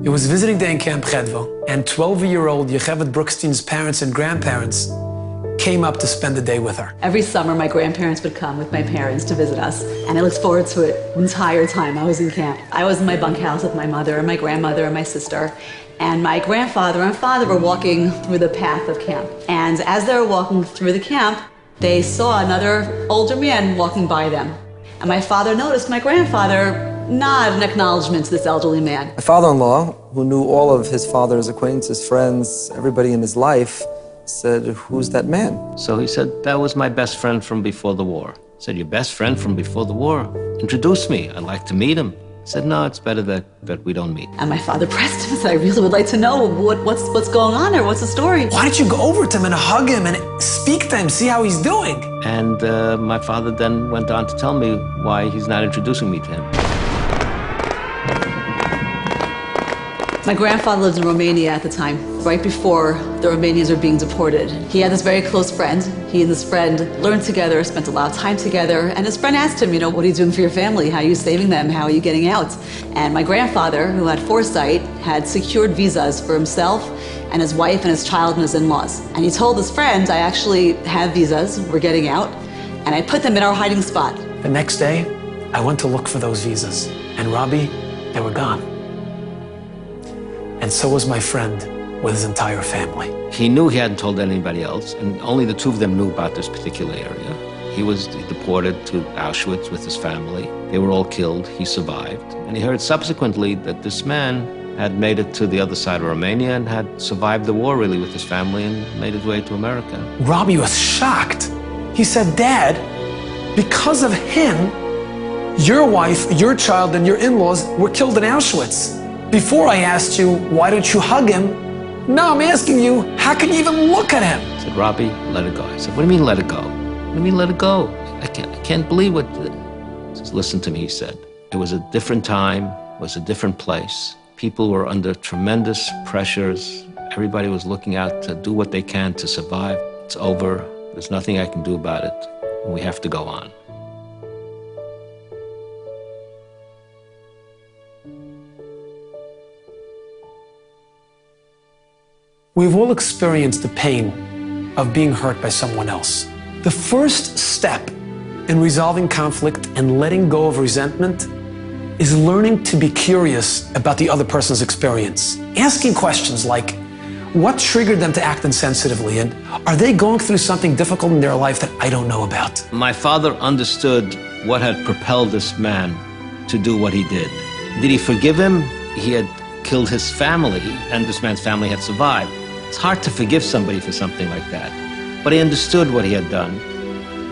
It was visiting day in Camp Chedva, and 12-year-old Yocheved Brookstein's parents and grandparents came up to spend the day with her. Every summer, my grandparents would come with my parents to visit us, and I looked forward to it the entire time I was in camp. I was in my bunkhouse with my mother and my grandmother and my sister, and my grandfather and father were walking through the path of camp. And as they were walking through the camp, they saw another older man walking by them. And my father noticed my grandfather nod in acknowledgement to this elderly man. My father-in-law, who knew all of his father's acquaintances, friends, everybody in his life, said, "Who's that man?" So he said, "That was my best friend from before the war." I said, "Your best friend from before the war? Introduce me, I'd like to meet him." He said, "No, it's better that we don't meet." And my father pressed him and said, "I really would like to know what's going on there, what's the story?" Why don't you go over to him and hug him and speak to him, see how he's doing? And my father then went on to tell me why he's not introducing me to him. My grandfather lived in Romania at the time, right before the Romanians were being deported. He had this very close friend. He and this friend learned together, spent a lot of time together, and his friend asked him, what are you doing for your family? How are you saving them? How are you getting out? And my grandfather, who had foresight, had secured visas for himself and his wife and his child and his in-laws. And he told his friend, "I actually have visas, we're getting out," and I put them in our hiding spot. The next day, I went to look for those visas, and Robbie, they were gone. And so was my friend with his entire family. He knew he hadn't told anybody else, and only the two of them knew about this particular area. He was deported to Auschwitz with his family. They were all killed. He survived. And he heard subsequently that this man had made it to the other side of Romania and had survived the war really with his family and made his way to America. Robbie was shocked. He said, "Dad, because of him, your wife, your child, and your in-laws were killed in Auschwitz. Before I asked you, why don't you hug him? Now I'm asking you, how can you even look at him?" I said, "Robbie, let it go." I said, "What do you mean let it go? What do you mean let it go? I can't believe what..." He says, "Listen to me," he said. "It was a different time, it was a different place. People were under tremendous pressures. Everybody was looking out to do what they can to survive. It's over. There's nothing I can do about it. We have to go on." We've all experienced the pain of being hurt by someone else. The first step in resolving conflict and letting go of resentment is learning to be curious about the other person's experience. Asking questions like, what triggered them to act insensitively, and are they going through something difficult in their life that I don't know about? My father understood what had propelled this man to do what he did. Did he forgive him? He had killed his family, and this man's family had survived. It's hard to forgive somebody for something like that. But he understood what he had done,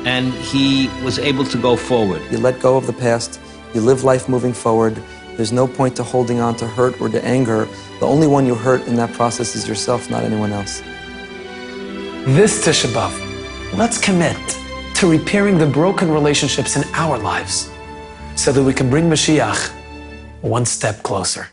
and he was able to go forward. You let go of the past, you live life moving forward. There's no point to holding on to hurt or to anger. The only one you hurt in that process is yourself, not anyone else. This Tisha B'Av, let's commit to repairing the broken relationships in our lives so that we can bring Mashiach one step closer.